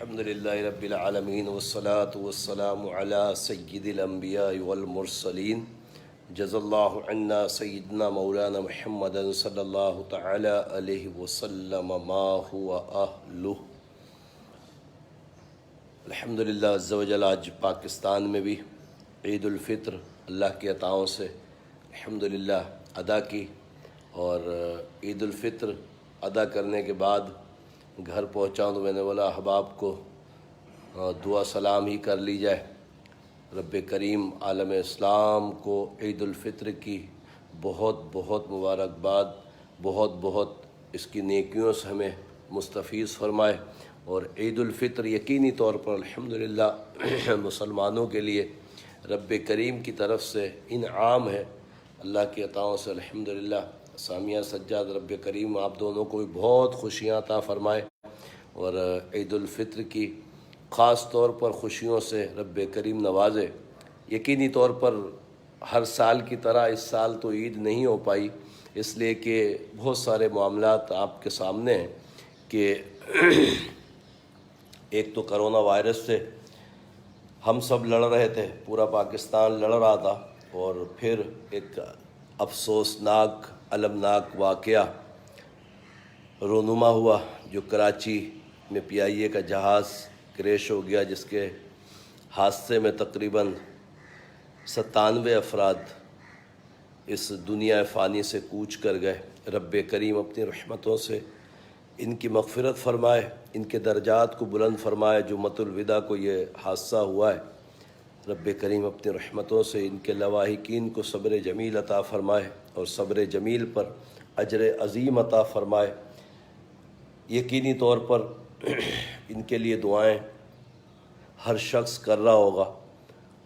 الحمد للہ رب العالمین والصلاة والسلام علی سید الانبیاء والمرسلین جزا اللہ عنا سیدنا مولانا محمد صلی اللہ تعالی علیہ وسلم ما هو اہلہ۔ الحمدللہ عز و جل آج پاکستان میں بھی عید الفطر اللہ کی عطاؤں سے الحمدللہ ادا کی، اور عید الفطر ادا کرنے کے بعد گھر پہنچا تو میں نے بولا احباب کو دعا سلام ہی کر لی جائے۔ رب کریم عالم اسلام کو عید الفطر کی بہت بہت مبارکباد، بہت بہت اس کی نیکیوں سے ہمیں مستفیض فرمائے، اور عید الفطر یقینی طور پر الحمدللہ مسلمانوں کے لیے رب کریم کی طرف سے انعام ہے، اللہ کی عطاؤں سے الحمدللہ۔ سامیہ سجاد، رب کریم آپ دونوں کو بھی بہت خوشیاں عطا فرمائے، اور عید الفطر کی خاص طور پر خوشیوں سے رب کریم نوازے۔ یقینی طور پر ہر سال کی طرح اس سال تو عید نہیں ہو پائی، اس لیے کہ بہت سارے معاملات آپ کے سامنے ہیں کہ ایک تو کرونا وائرس سے ہم سب لڑ رہے تھے، پورا پاکستان لڑ رہا تھا، اور پھر ایک افسوسناک المناک واقعہ رونما ہوا جو کراچی میں پی آئی اے کا جہاز کریش ہو گیا، جس کے حادثے میں تقریباً 97 افراد اس دنیا فانی سے کوچ کر گئے۔ رب کریم اپنی رحمتوں سے ان کی مغفرت فرمائے، ان کے درجات کو بلند فرمائے۔ جمعۃ الوداع کو یہ حادثہ ہوا ہے، رب کریم اپنی رحمتوں سے ان کے لواحقین کو صبر جمیل عطا فرمائے، اور صبر جمیل پر اجر عظیم عطا فرمائے۔ یقینی طور پر ان کے لیے دعائیں ہر شخص کر رہا ہوگا،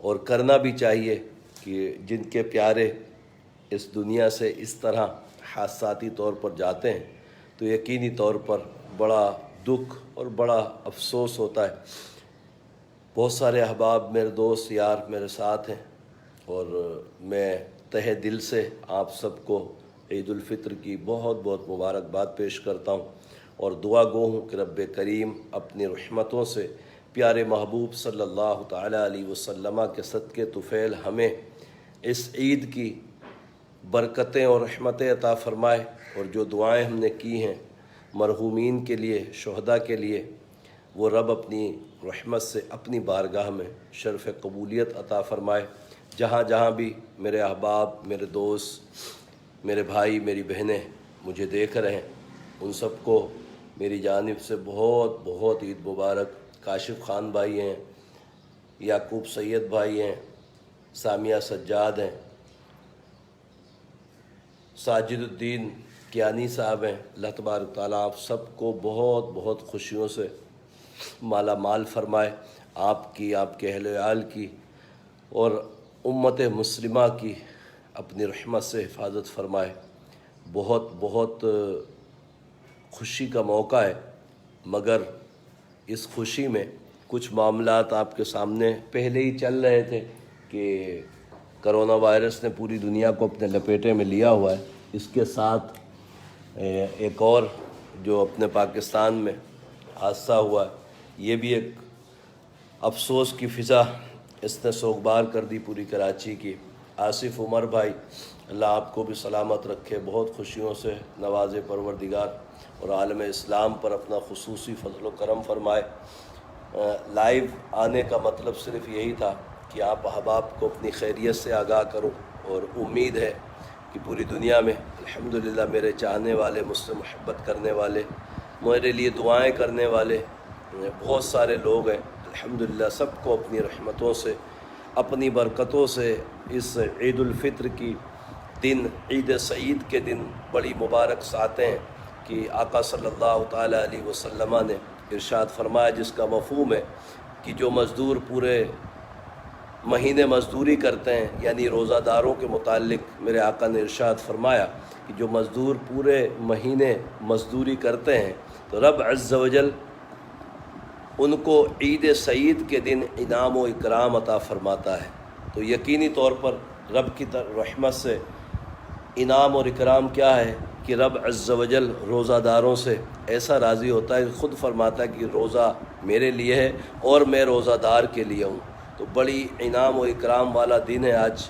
اور کرنا بھی چاہیے کہ جن کے پیارے اس دنیا سے اس طرح حادثاتی طور پر جاتے ہیں تو یقینی طور پر بڑا دکھ اور بڑا افسوس ہوتا ہے۔ بہت سارے احباب، میرے دوست یار میرے ساتھ ہیں، اور میں تہہ دل سے آپ سب کو عید الفطر کی بہت بہت مبارکباد پیش کرتا ہوں، اور دعا گو ہوں کہ رب کریم اپنی رحمتوں سے پیارے محبوب صلی اللہ تعالی علیہ وسلم کے صدقے طفیل ہمیں اس عید کی برکتیں اور رحمتیں عطا فرمائے، اور جو دعائیں ہم نے کی ہیں مرحومین کے لیے، شہداء کے لیے، وہ رب اپنی رحمت سے اپنی بارگاہ میں شرف قبولیت عطا فرمائے۔ جہاں جہاں بھی میرے احباب، میرے دوست، میرے بھائی، میری بہنیں مجھے دیکھ رہے ہیں، ان سب کو میری جانب سے بہت بہت عید مبارک۔ کاشف خان بھائی ہیں، یعقوب سید بھائی ہیں، سامیہ سجاد ہیں، ساجد الدین کیانی صاحب ہیں، اللہ تبارک تعالیٰ آپ سب کو بہت بہت خوشیوں سے مالا مال فرمائے، آپ کی، آپ کے اہل وعیال کی، اور امت مسلمہ کی اپنی رحمت سے حفاظت فرمائے۔ بہت بہت خوشی کا موقع ہے، مگر اس خوشی میں کچھ معاملات آپ کے سامنے پہلے ہی چل رہے تھے کہ کرونا وائرس نے پوری دنیا کو اپنے لپیٹے میں لیا ہوا ہے۔ اس کے ساتھ ایک اور جو اپنے پاکستان میں حادثہ ہوا ہے، یہ بھی ایک افسوس کی فضا اس نے سوگوار کر دی پوری کراچی کی۔ آصف عمر بھائی، اللہ آپ کو بھی سلامت رکھے، بہت خوشیوں سے نوازے پروردگار، اور عالم اسلام پر اپنا خصوصی فضل و کرم فرمائے۔ لائیو آنے کا مطلب صرف یہی تھا کہ آپ احباب کو اپنی خیریت سے آگاہ کروں، اور امید ہے کہ پوری دنیا میں الحمدللہ میرے چاہنے والے، مجھ سے محبت کرنے والے، میرے لیے دعائیں کرنے والے بہت سارے لوگ ہیں۔ الحمدللہ سب کو اپنی رحمتوں سے، اپنی برکتوں سے اس عید الفطر کی دن، عید سعید کے دن بڑی مبارک ساتیں ہیں کہ آقا صلی اللہ تعالی علیہ وسلم نے ارشاد فرمایا، جس کا مفہوم ہے کہ جو مزدور پورے مہینے مزدوری کرتے ہیں، یعنی روزہ داروں کے متعلق میرے آقا نے ارشاد فرمایا کہ جو مزدور پورے مہینے مزدوری کرتے ہیں تو رب عز و جل ان کو عید سعید کے دن انعام و اکرام عطا فرماتا ہے۔ تو یقینی طور پر رب کی رحمت سے انعام اور اکرام کیا ہے کہ رب عز و جل روزہ داروں سے ایسا راضی ہوتا ہے کہ خود فرماتا ہے کہ روزہ میرے لیے ہے اور میں روزہ دار کے لیے ہوں۔ تو بڑی انعام و اکرام والا دن ہے آج،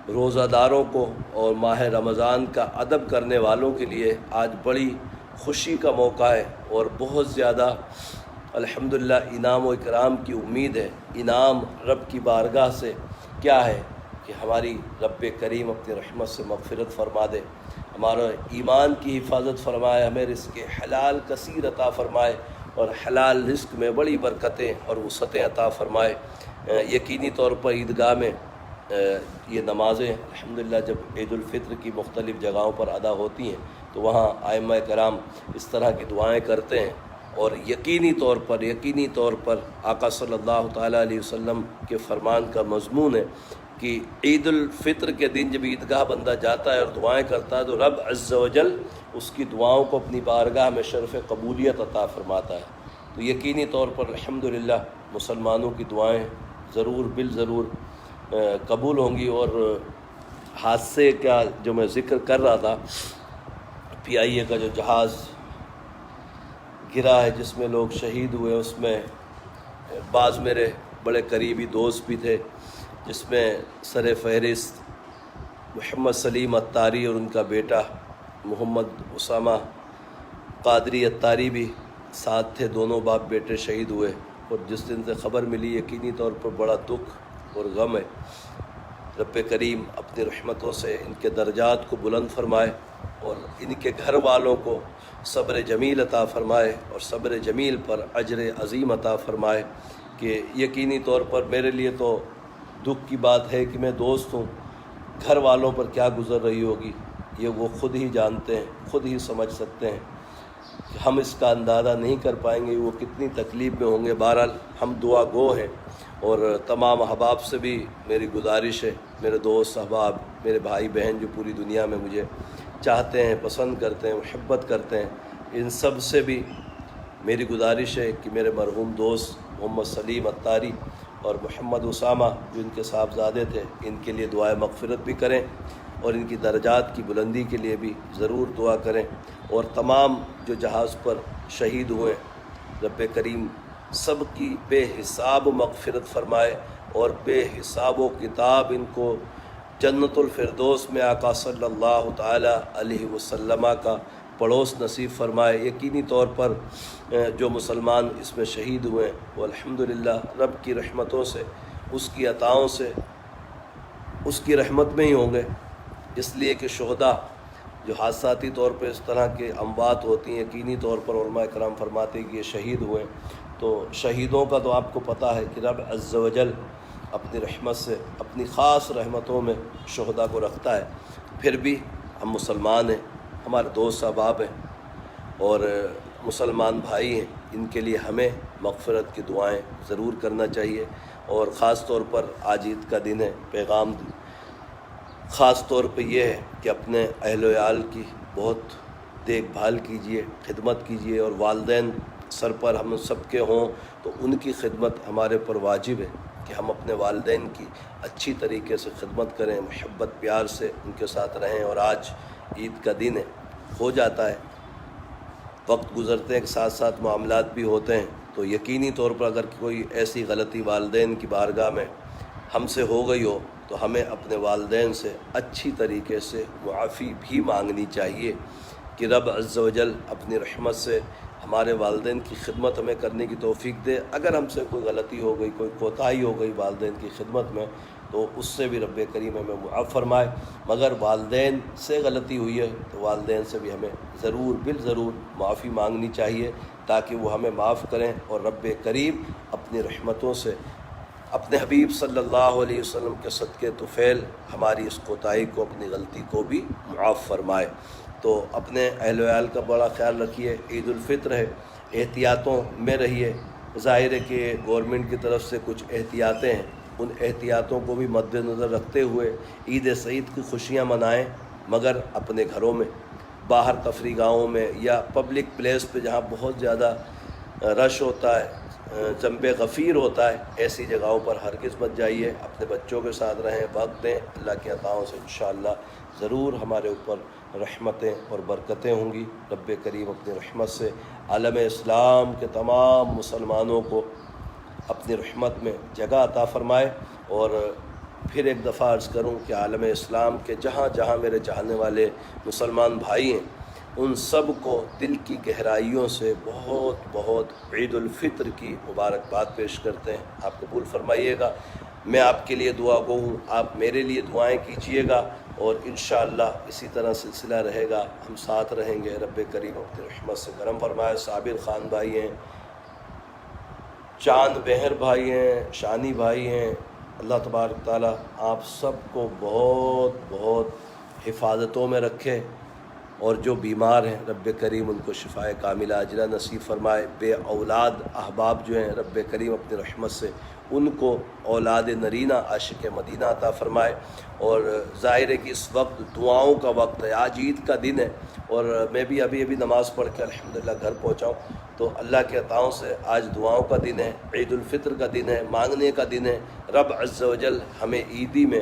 روزہ داروں کو اور ماہ رمضان کا ادب کرنے والوں کے لیے آج بڑی خوشی کا موقع ہے، اور بہت زیادہ الحمدللہ انعام و اکرام کی امید ہے۔ انعام رب کی بارگاہ سے کیا ہے کہ ہماری رب کریم اپنی رحمت سے مغفرت فرما دے، ہمارا ایمان کی حفاظت فرمائے، ہمیں رزق حلال کثیر عطا فرمائے، اور حلال رزق میں بڑی برکتیں اور وسعتیں عطا فرمائے۔ یقینی طور پر عیدگاہ میں یہ نمازیں الحمدللہ جب عید الفطر کی مختلف جگہوں پر ادا ہوتی ہیں تو وہاں ائمہ کرام اس طرح کی دعائیں کرتے ہیں، اور یقینی طور پر آقا صلی اللہ تعالیٰ علیہ وسلم کے فرمان کا مضمون ہے کہ عید الفطر کے دن جب عیدگاہ بندہ جاتا ہے اور دعائیں کرتا ہے تو رب عز و جل اس کی دعاؤں کو اپنی بارگاہ میں شرف قبولیت عطا فرماتا ہے۔ تو یقینی طور پر الحمدللہ مسلمانوں کی دعائیں ضرور بالضرور قبول ہوں گی۔ اور حادثے کا جو میں ذکر کر رہا تھا، پی آئی اے کا جو جہاز گرا ہے جس میں لوگ شہید ہوئے، اس میں بعض میرے بڑے قریبی دوست بھی تھے، جس میں سر فہرست محمد سلیم اتاری اور ان کا بیٹا محمد اسامہ قادری اتاری بھی ساتھ تھے، دونوں باپ بیٹے شہید ہوئے۔ اور جس دن سے خبر ملی یقینی طور پر بڑا دکھ اور غم ہے۔ رب کریم اپنی رحمتوں سے ان کے درجات کو بلند فرمائے، اور ان کے گھر والوں کو صبر جمیل عطا فرمائے، اور صبر جمیل پر اجر عظیم عطا فرمائے۔ کہ یقینی طور پر میرے لیے تو دکھ کی بات ہے کہ میں دوست ہوں، گھر والوں پر کیا گزر رہی ہوگی یہ وہ خود ہی جانتے ہیں، خود ہی سمجھ سکتے ہیں، کہ ہم اس کا اندازہ نہیں کر پائیں گے وہ کتنی تکلیف میں ہوں گے۔ بہرحال ہم دعا گو ہیں، اور تمام احباب سے بھی میری گزارش ہے، میرے دوست احباب، میرے بھائی بہن جو پوری دنیا میں مجھے چاہتے ہیں، پسند کرتے ہیں، محبت کرتے ہیں، ان سب سے بھی میری گزارش ہے کہ میرے مرحوم دوست محمد سلیم اتاری اور محمد اسامہ جو ان کے صاحبزادے تھے، ان کے لیے دعائے مغفرت بھی کریں، اور ان کی درجات کی بلندی کے لیے بھی ضرور دعا کریں۔ اور تمام جو جہاز پر شہید ہوئے، رب کریم سب کی بے حساب مغفرت فرمائے، اور بے حساب و کتاب ان کو جنت الفردوس میں آقا صلی اللہ تعالیٰ علیہ وسلم کا پڑوس نصیب فرمائے۔ یقینی طور پر جو مسلمان اس میں شہید ہوئے وہ الحمدللہ رب کی رحمتوں سے، اس کی عطاؤں سے، اس کی رحمت میں ہی ہوں گے، اس لیے کہ شہداء جو حادثاتی طور پہ اس طرح کے اموات ہوتی ہیں، یقینی طور پر علماء کرام فرماتے ہیں کہ یہ شہید ہوئے، تو شہیدوں کا تو آپ کو پتہ ہے کہ رب عز و جل اپنی رحمت سے، اپنی خاص رحمتوں میں شہداء کو رکھتا ہے۔ پھر بھی ہم مسلمان ہیں، ہمارے دوست احباب ہیں، اور مسلمان بھائی ہیں، ان کے لیے ہمیں مغفرت کی دعائیں ضرور کرنا چاہیے۔ اور خاص طور پر آج عید کا دن ہے، پیغام خاص طور پہ یہ ہے کہ اپنے اہل و عیال کی بہت دیکھ بھال کیجیے، خدمت کیجیے، اور والدین سر پر ہم سب کے ہوں تو ان کی خدمت ہمارے پر واجب ہے کہ ہم اپنے والدین کی اچھی طریقے سے خدمت کریں، محبت پیار سے ان کے ساتھ رہیں۔ اور آج عید کا دن ہے، ہو جاتا ہے، وقت گزرتے ہیں، ساتھ ساتھ معاملات بھی ہوتے ہیں، تو یقینی طور پر اگر کوئی ایسی غلطی والدین کی بارگاہ میں ہم سے ہو گئی ہو تو ہمیں اپنے والدین سے اچھی طریقے سے معافی بھی مانگنی چاہیے کہ رب عز و جل اپنی رحمت سے ہمارے والدین کی خدمت ہمیں کرنے کی توفیق دے۔ اگر ہم سے کوئی غلطی ہو گئی، کوئی کوتاہی ہو گئی والدین کی خدمت میں، تو اس سے بھی رب کریم ہمیں معاف فرمائے۔ مگر والدین سے غلطی ہوئی ہے تو والدین سے بھی ہمیں ضرور بالضرور معافی مانگنی چاہیے تاکہ وہ ہمیں معاف کریں، اور رب کریم اپنی رحمتوں سے اپنے حبیب صلی اللہ علیہ وسلم کے صدقے طفیل ہماری اس کوتاہی کو، اپنی غلطی کو بھی معاف فرمائے۔ تو اپنے اہل و عیال کا بڑا خیال رکھیے، عید الفطر ہے، احتیاطوں میں رہیے۔ ظاہر ہے کہ گورنمنٹ کی طرف سے کچھ احتیاطیں ہیں، ان احتیاطوں کو بھی مد نظر رکھتے ہوئے عید سعید کی خوشیاں منائیں، مگر اپنے گھروں میں، باہر تفریح گاہوں میں یا پبلک پلیس پہ جہاں بہت زیادہ رش ہوتا ہے، جنب غفیر ہوتا ہے، ایسی جگہوں پر ہرگز مت جائیے۔ اپنے بچوں کے ساتھ رہیں، وقت دیں، اللہ کی عطاؤں سے انشاءاللہ ضرور ہمارے اوپر رحمتیں اور برکتیں ہوں گی۔ رب کریم اپنی رحمت سے عالم اسلام کے تمام مسلمانوں کو اپنی رحمت میں جگہ عطا فرمائے۔ اور پھر ایک دفعہ عرض کروں کہ عالم اسلام کے جہاں جہاں میرے چاہنے والے مسلمان بھائی ہیں، ان سب کو دل کی گہرائیوں سے بہت بہت عید الفطر کی مبارکباد پیش کرتے ہیں۔ آپ قبول فرمائیے گا، میں آپ کے لیے دعا گو ہوں، آپ میرے لیے دعائیں کیجئے گا، اور انشاءاللہ اسی طرح سلسلہ رہے گا، ہم ساتھ رہیں گے۔ رب کریم اپنی رحمت سے کرم فرمائے۔ صابر خان بھائی ہیں، چاند بہر بھائی ہیں، شانی بھائی ہیں، اللہ تبارک تعالیٰ آپ سب کو بہت بہت حفاظتوں میں رکھے، اور جو بیمار ہیں رب کریم ان کو شفائے کاملہ عاجلہ نصیب فرمائے۔ بے اولاد احباب جو ہیں رب کریم اپنی رحمت سے ان کو اولاد نرینہ عاشق مدینہ عطا فرمائے۔ اور ظاہر ہے کہ اس وقت دعاؤں کا وقت ہے، آج عید کا دن ہے، اور میں بھی ابھی نماز پڑھ کے الحمدللہ گھر پہنچا ہوں، تو اللہ کے عطاؤں سے آج دعاؤں کا دن ہے، عید الفطر کا دن ہے، مانگنے کا دن ہے۔ رب عز و جل ہمیں عیدی میں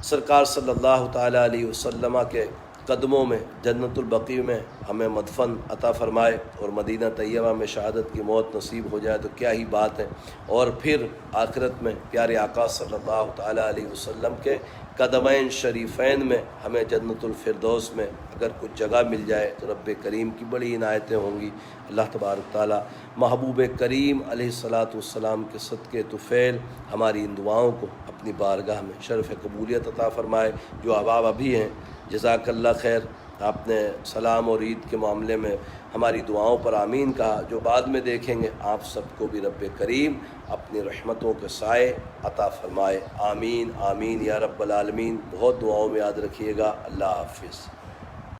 سرکار صلی اللہ تعالیٰ علیہ وسلم کے قدموں میں جنت البقیع میں ہمیں مدفن عطا فرمائے، اور مدینہ طیبہ میں شہادت کی موت نصیب ہو جائے تو کیا ہی بات ہے۔ اور پھر آخرت میں پیارے آقا صلی اللہ تعالیٰ علیہ وسلم کے قدمین شریفین میں ہمیں جنت الفردوس میں اگر کچھ جگہ مل جائے تو رب کریم کی بڑی عنایتیں ہوں گی۔ اللہ تبارک تعالیٰ محبوب کریم علیہ الصلاۃ والسلام کے صدقے طفیل ہماری ان دعاؤں کو اپنی بارگاہ میں شرف قبولیت عطا فرمائے۔ جو احباب ابھی ہیں جزاک اللہ خیر، آپ نے سلام اور عید کے معاملے میں ہماری دعاؤں پر آمین کہا، جو بعد میں دیکھیں گے آپ سب کو بھی رب کریم اپنی رحمتوں کے سائے عطا فرمائے۔ آمین آمین یا رب العالمین۔ بہت دعاؤں میں یاد رکھیے گا۔ اللہ حافظ۔